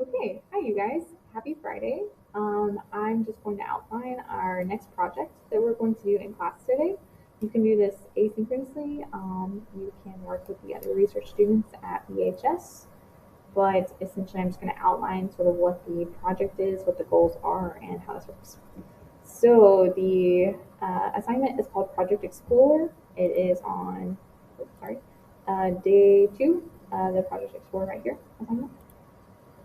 Okay, hi you guys. Happy Friday. I'm just going to outline our next project that we're going to do in class today. You can do this asynchronously. You can work with the other research students at BHS, but essentially I'm just going to outline sort of what the project is, what the goals are, and how this works. So the assignment is called Project Explorer. It is on, day two, the Project Explorer right here assignment.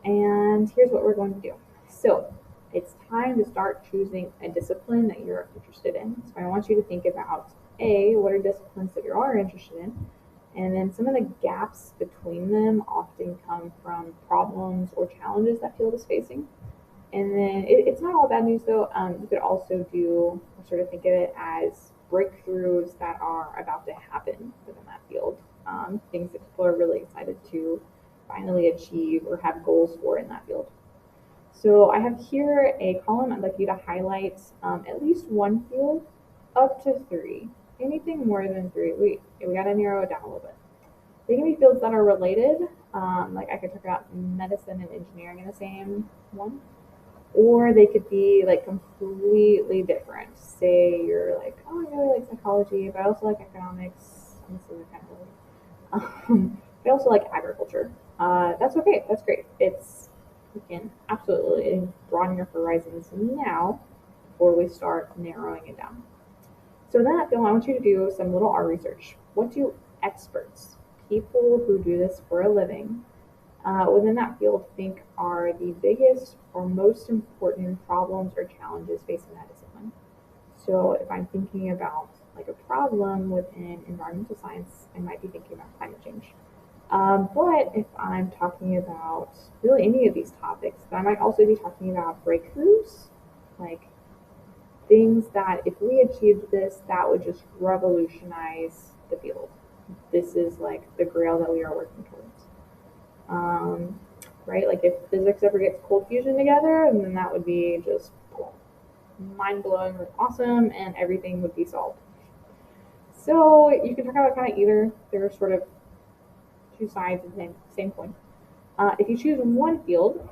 And here's what we're going to do. So it's time to start choosing a discipline that you're interested in. So I want you to think about what are disciplines that you are interested in? And then some of the gaps between them often come from problems or challenges that field is facing. And then it's not all bad news though. You could also do sort of think of it as breakthroughs that are about to happen within that field. Things that people are really excited to finally achieve or have goals for in that field. So I have here a column I'd like you to highlight at least one field up to three. Anything more than three, we got to narrow it down a little bit. They can be fields that are related, like I could talk about medicine and engineering in the same one, or they could be like completely different. Say you're like, oh, I really like psychology, but I also like economics. I'm assuming kind of I also like agriculture. That's okay. That's great. You can absolutely broaden your horizons now before we start narrowing it down. So then, Phil, I want you to do some little R research. What do experts, people who do this for a living, within that field think are the biggest or most important problems or challenges facing that discipline? So if I'm thinking about like a problem within environmental science, I might be thinking about climate change. But if I'm talking about really any of these topics, then I might also be talking about breakthroughs, like things that if we achieved this, that would just revolutionize the field. This is like the grail that we are working towards. Um, right? Like if physics ever gets cold fusion together, and then that would be just mind blowing, awesome, and everything would be solved. So you can talk about kind of either. They're sort of two sides of the same coin. If you choose one field,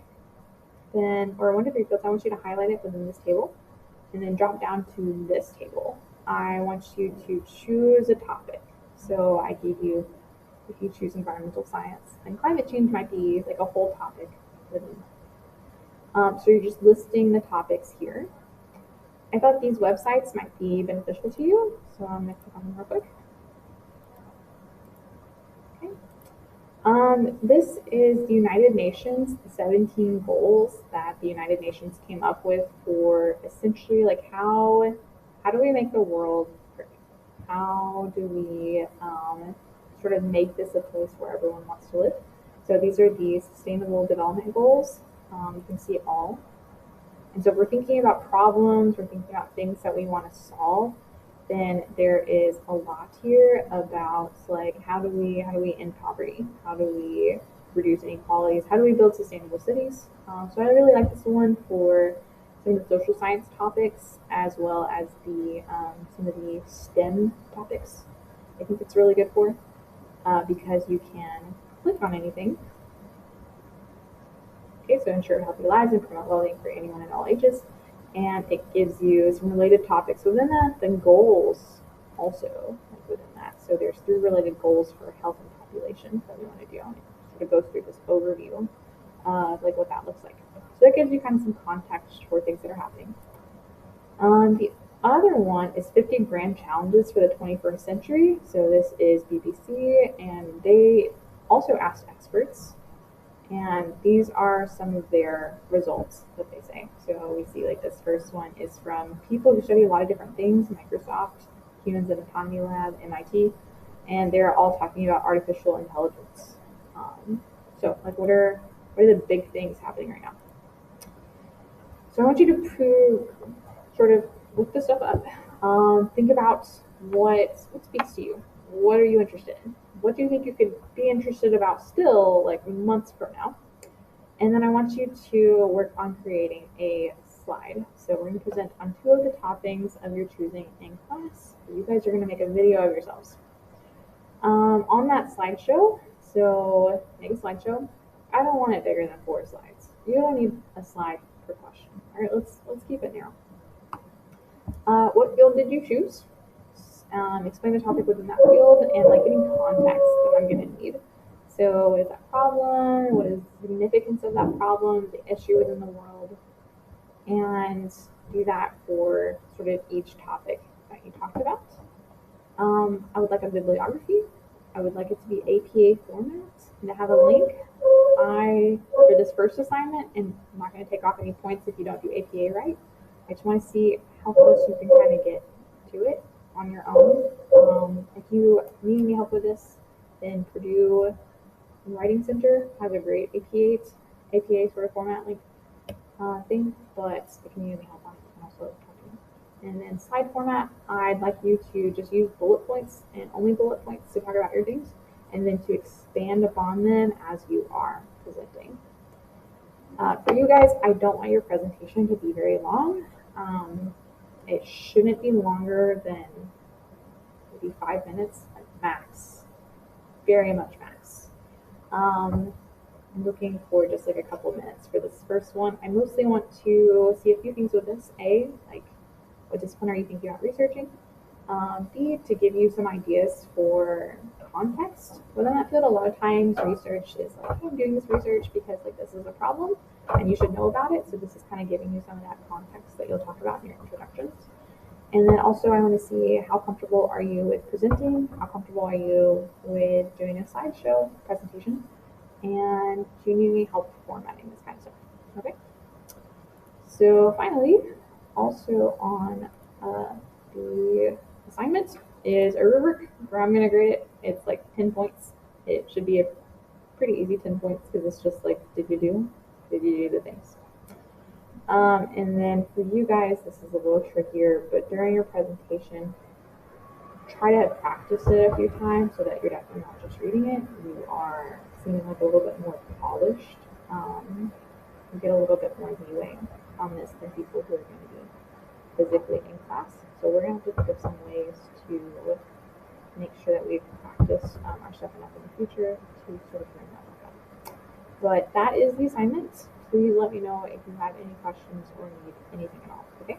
then or one to three fields, I want you to highlight it within this table, and then drop down to this table. I want you to choose a topic. So I gave you, if you choose environmental science, then climate change might be like a whole topic within that. So you're just listing the topics here. I thought these websites might be beneficial to you, so I'm going to click on them real quick. Okay. This is the United Nations, the 17 goals that the United Nations came up with for essentially like how do we make the world great? How do we sort of make this a place where everyone wants to live? So these are the Sustainable Development Goals. You can see all. And so if we're thinking about problems, we're thinking about things that we want to solve, then there is a lot here about like how do we end poverty? How do we reduce inequalities? How do we build sustainable cities? So I really like this one for some of the social science topics as well as the some of the STEM topics. I think it's really good for because you can click on anything. Okay, so ensure healthy lives and promote well-being for anyone in all ages. And it gives you some related topics within that, then goals also within that. So there's three related goals for health and population that we want to do. And it sort of goes through this overview of like what that looks like. So that gives you kind of some context for things that are happening. The other one is 50 grand challenges for the 21st century. So this is BBC, and they also asked experts, and these are some of their results that they say. So we see like this first one is from people who study a lot of different things, Microsoft, Humans and Autonomy Lab, MIT, and they're all talking about artificial intelligence. So like what are the big things happening right now? So I want you to sort of look this stuff up. Think about what speaks to you. What are you interested in? What do you think you could be interested about still like months from now? And then I want you to work on creating a slide. So we're going to present on two of the toppings of your choosing in class. You guys are going to make a video of yourselves. On that slideshow, so make a slideshow. I don't want it bigger than 4 slides. You don't need a slide per question. All right, let's keep it narrow. What field did you choose? Explain the topic within that field and like any context that I'm going to need. So, what is that problem? What is the significance of that problem? The issue within the world, and do that for sort of each topic that you talked about. I would like a bibliography. I would like it to be APA format and to have a link. For this first assignment, and I'm not going to take off any points if you don't do APA right. I just want to see how close you can kind of get to it on your own. If you need any help with this, then Purdue Writing Center has a great APA sort of format link thing, but if you need any help on it, you can also talk to me. And then slide format, I'd like you to just use bullet points and only bullet points to talk about your things, and then to expand upon them as you are presenting. For you guys, I don't want your presentation to be very long. It shouldn't be longer than maybe 5 minutes max, very much max. I'm looking for just like a couple minutes for this first one. I mostly want to see a few things with this. A, like what discipline are you thinking about researching? B, to give you some ideas for context within that field. A lot of times research is like, I'm doing this research because like this is a problem and you should know about it. So this is kind of giving you some of that context that you'll talk about in your introductions. And then also I want to see how comfortable are you with presenting? How comfortable are you with doing a slideshow presentation? And do you need any help formatting this kind of stuff? Okay. So finally, also on the assignment is a rubric where I'm going to grade it. It's like 10 points. It should be a pretty easy 10 points because it's just like, did you do the things? And then for you guys, this is a little trickier, but during your presentation, try to practice it a few times so that you're definitely not just reading it. You are seeming like a little bit more polished. You get a little bit more leeway on this than people who are going to be physically in class. So we're going to have to think of some ways to make sure that we practice our stuff enough in the future to sort of bring that back up. But that is the assignment. Please let me know if you have any questions or need anything at all, okay?